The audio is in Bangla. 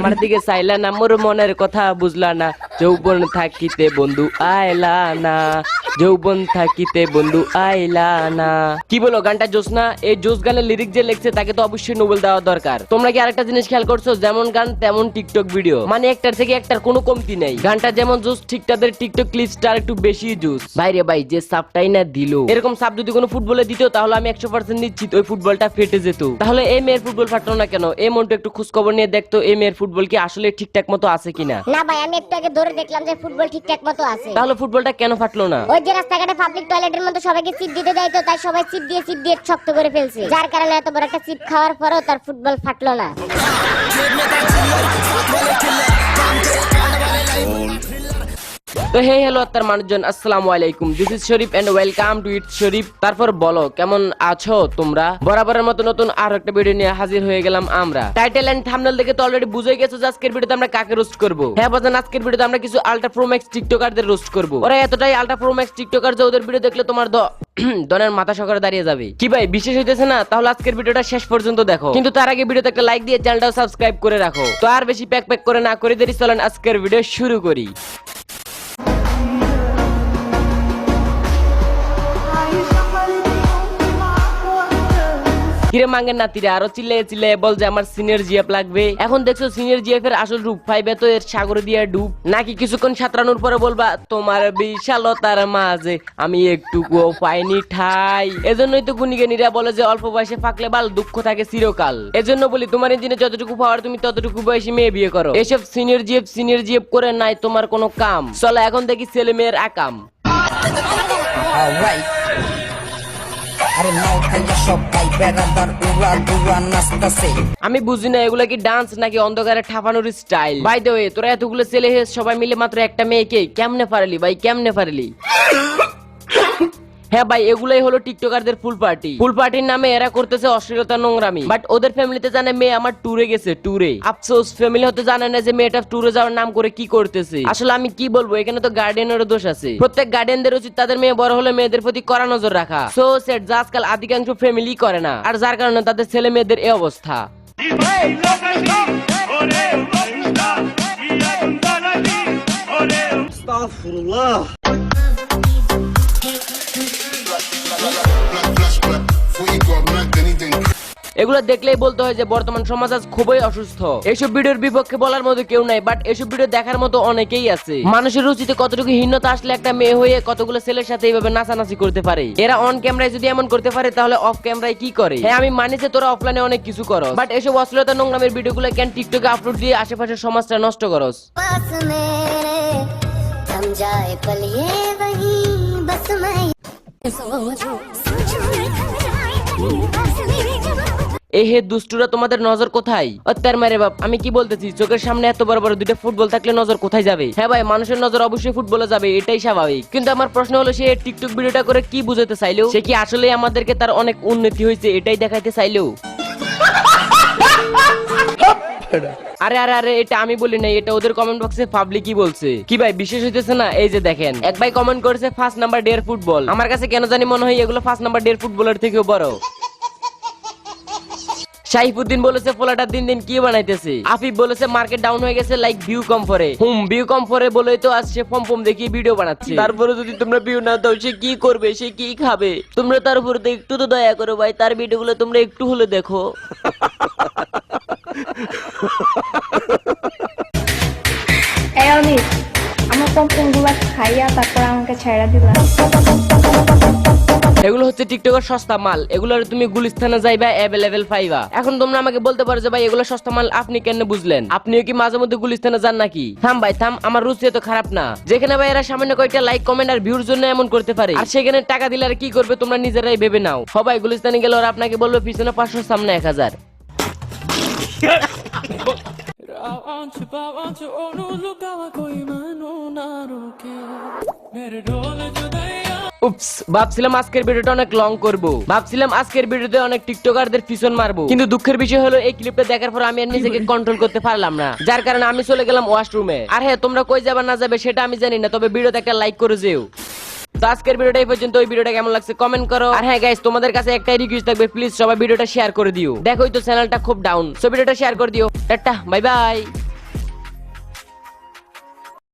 আমার দিকে চাইলা না, মোর মনের কথা বুঝলা না, যৌবন থাকিতে বন্ধু আইলা না, যৌবন থাকিতে বন্ধু আইলা না। কি বলো, গানটা জোস না? এই জোস গানের লিরিক যে লিখছে তাকে তো অবশ্যই নোবেল দেওয়া দরকার। তোমরা কি আরেকটা জিনিস খেয়াল করছো, যেমন গান তেমন টিকটক ভিডিও, মানে একটার থেকে একটার কোনো কমতি নেই। গানটা যেমন জোস, ঠিক তাদের টিকটক ক্লিপসটা আর একটু বেশি জোস। ভাইরে ভাই, যে সাপটাই না দিল, এরকম সাপ যদি কোনো ফুটবলে দিত তাহলে আমি 100% নিশ্চিত ওই ফুটবলটা ফেটে যেত। তাহলে এই মেয়ের ফুটবল ফাটলো না কেন? এই মনটা একটু খোঁজ খবর নিয়ে দেখতো এই মেয়ের ফুটবল কি আসলে ঠিকঠাক মতো আছে কিনা। না ভাই, আমি একটু আগে ধরে দেখলাম যে ফুটবল ঠিকঠাক মতো আছে। তাহলে ফুটবলটা কেন ফাটলো না? ওই যে রাস্তাঘাটে পাবলিক টয়লেটের মধ্যে সবাইকে সিট দিতে দেয়, তো তাই সবাই সিট দিয়ে শক্ত করে ফেলছে, যার কারণে এত বড় একটা সিট খাওয়ার পরেও তার ফুটবল ফাটলো না। তো হে হ্যালো তার মানুষজন, আসসালামু আলাইকুম, this is Sharif and welcome to eat Sharif. তারপর বলো, কেমন আছো তোমরা? বরাবরের মতো নতুন আর একটা ভিডিও নিয়ে হাজির হয়ে গেলাম আমরা। টাইটেল এন্ড থাম্বনেল দেখে তো অলরেডি বুঝে গেছো যে আজকের ভিডিওতে আমরা কাকে রোস্ট করব। হ্যাঁ বাজান, আজকের ভিডিওতে আমরা কিছু আলট্রা প্রো ম্যাক্স টিকটকারদের রোস্ট করব। ওরা এতটাই আলট্রা প্রো ম্যাক্স টিকটকার যে ওদের ভিডিও দেখলে তোমার দনের মাথা সকারে দাঁড়িয়ে যাবে। কি ভাই, বিশেষ হইতেছে না? তাহলে আজকের ভিডিওটা শেষ পর্যন্ত দেখো, কিন্তু তার আগে ভিডিওতে একটা লাইক দিয়ে চ্যানেলটাও সাবস্ক্রাইব করে রাখো। তো আর বেশি প্যাক করে না করে দেরি, চলেন আজকের ভিডিও শুরু করি। কিরে মাঙ্গের নাতিরা, আরো চিল্লে বল যে আমার সিনিয়র জিএফ লাগবে। এখন দেখছো সিনিয়র জিএফ এর আসল রূপ, ফাইবে তো এর সাগরে দিয়ে ডুব, নাকি কিছুক্ষণ সাঁতরানোর পরে বলবা তোমার বিশালতার মাঝে আমি একটুকুও পাইনি ঠাই। এজন্যই তো গুণীজ্ঞানীরা বলে যে অল্প বয়সে ফাঁকলে বাল, দুঃখ থাকে চিরকাল। এজন্য বলি, তোমার ইঞ্জিনে যতটুকু পাওয়ার তুমি ততটুকু বয়সী মেয়ে বিয়ে করো। এসব সিনিয়র জিএফ করে নাই তোমার কোনো কাম। চলো এখন দেখি ছেলে মেয়ের আকাম। আমি বুঝি না এগুলা কি ডান্স নাকি অন্ধকারে ঠাপানোর স্টাইল। বাই দ্য ওয়ে, তোরা এতগুলো ছেলে সবাই মিলে মাত্র একটা মেয়েকে কেমনে পারলি ভাই, কেমনে পারলি? হ্যাঁ ভাই, এগুলাই হলো টিকটকারদের ফুল পার্টি। ফুল পার্টির নামে এরা করতেছে অশ্লীলতা, নোংরামি। বাট ওদের ফ্যামিলিতে জানে মেয়ে আমার ট্যুরে গেছে, ট্যুরে। আফসোস, ফ্যামিলি হতে জানে না যে মেয়েটা ট্যুরে যাওয়ার নাম করে কি করতেছে। আসলে আমি কি বলবো, এখানে তো গার্ডিয়ানেরও দোষ আছে। প্রত্যেক গার্ডিয়ানদের উচিত তাদের মেয়ে বড় হলে মেয়েদের প্রতি কড়া নজর রাখা। সো সেট, যা আজকাল অধিকাংশ ফ্যামিলি করে না, আর যার কারণে তাদের ছেলে মেয়েদের এই অবস্থা। এগুলো দেখলেই বলতে হয় যে বর্তমান সমাজ আজ খুবই অসুস্থ। এইসব ভিডিওর বিপক্ষে বলার মতো কেউ নাই, বাট এসব ভিডিও দেখার মতো অনেকেই আছে। মানুষের রুচিতে কতটুকু হীনতা আসলে একটা মেয়ে হয়ে কতগুলো ছেলের সাথে এইভাবে নাচানাচি করতে পারে। এরা অন ক্যামেরায় যদি এমন করতে পারে তাহলে অফ ক্যামেরায় কি করে? হ্যাঁ আমি মানি যে তোরা অফলাইনে অনেক কিছু করো, বাট এসব অশ্লীলতা নোংরামের ভিডিওগুলো কেন টিকটকে আপলোড দিয়ে আশেপাশের সমাজটা নষ্ট করস? এই হে দুষ্টুরা, তোমাদের নজর কোথায়? অত্যার মারে বাপ, আমি কি বলতেছি, চোখের সামনে এত বড় বড় দুইটা ফুটবল থাকলে নজর কোথায় যাবে? হ্যাঁ ভাই, মানুষের নজর অবশ্যই ফুটবলে যাবে, এটাই স্বাভাবিক। কিন্তু আমার প্রশ্ন হলো, সে টিকটক ভিডিওটা করে কি বুঝাতে চাইলো? সে কি আসলে আমাদেরকে তার অনেক উন্নতি হয়েছে এটাই দেখাইতে চাইলো? আরে আরে আরে, এটা আমি বলি নাই, এটা ওদের কমেন্ট বক্সে পাবলিকই বলছে। কি ভাই, বিশেষ হইতেছে না? এই যে দেখেন, এক ভাই কমেন্ট করেছে 1 নাম্বার ডের ফুটবল। আমার কাছে কেন জানি মনে হয় এগুলো 1 নাম্বার ডের ফুটবলের থেকেও বড়। শাইফুদ্দিন বলেছে পোলাটা দিন দিন কি বানাইতেছে। আফিফ বলেছে মার্কেট ডাউন হয়ে গেছে, লাইক ভিউ কম পরে। ভিউ কম পরে বলেই তো আজ সে ফম দেখিয়ে ভিডিও বানাচ্ছে। তারপরে যদি তোমরা ভিউ না দাও, সে কি করবে, সে কি খাবে? তোমরা তার উপর একটু তো দয়া করো ভাই, তার ভিডিওগুলো তোমরা একটু হলে দেখো। আমার পম্পমগুলা খাইয়া তারপর আমাকে ছেড়া দিলা। এগুলো হচ্ছে টিকটকের সস্তা মাল, এগুলো তুমি গুলিস্তানে যাইবা অ্যাভেলেবেল পাইবা। এখন তোমরা আমাকে বলতে পারো যে ভাই এগুলো সস্তা মাল আপনি কেন বুঝলেন? আপনিও কি মাঝে মধ্যে গুলিস্তানে যান নাকি? থাম ভাই থাম, আমার রুচি এত খারাপ না। যেখানে ভাই এরা সামান্য কয়েকটা লাইক কমেন্ট আর ভিউর জন্য এমন করতে পারে, আর সেখানে টাকা দিলে আর কি করবে তোমরা নিজেরাই ভেবে নাও। সবাই গুলিস্তানে গেলে ওরা আপনাকে বলবে পিছনে 500 সামনে 1000। ভাবছিলাম আজকের ভিডিওটা অনেক লং করবো, ভাবছিলাম আজকের ভিডিওতে অনেক টিকটকারদের পিছন মারবো, কিন্তু দুঃখের বিষয় হলো এই ক্লিপটা দেখার পর আমি আর নিজেকে কন্ট্রোল করতে পারলাম না, যার কারণে আমি চলে গেলাম ওয়াশরুমে। আর হ্যাঁ, তোমরা কই যাবে না যাবে সেটা আমি জানি না, তবে ভিডিওতে একটা লাইক করে যেও। তো আজকের ভিডিওটা এই পর্যন্ত। ওই ভিডিওটা কেমন লাগছে কমেন্ট করো। আর হ্যাঁ গাইস, তোমাদের কাছে একটাই রিকোয়েস্ট থাকবে, প্লিজ সবাই ভিডিওটা শেয়ার করে দিও। দেখোই তো চ্যানেলটা খুব ডাউন, সো ভিডিওটা শেয়ার করে দিও। Tata, bye bye.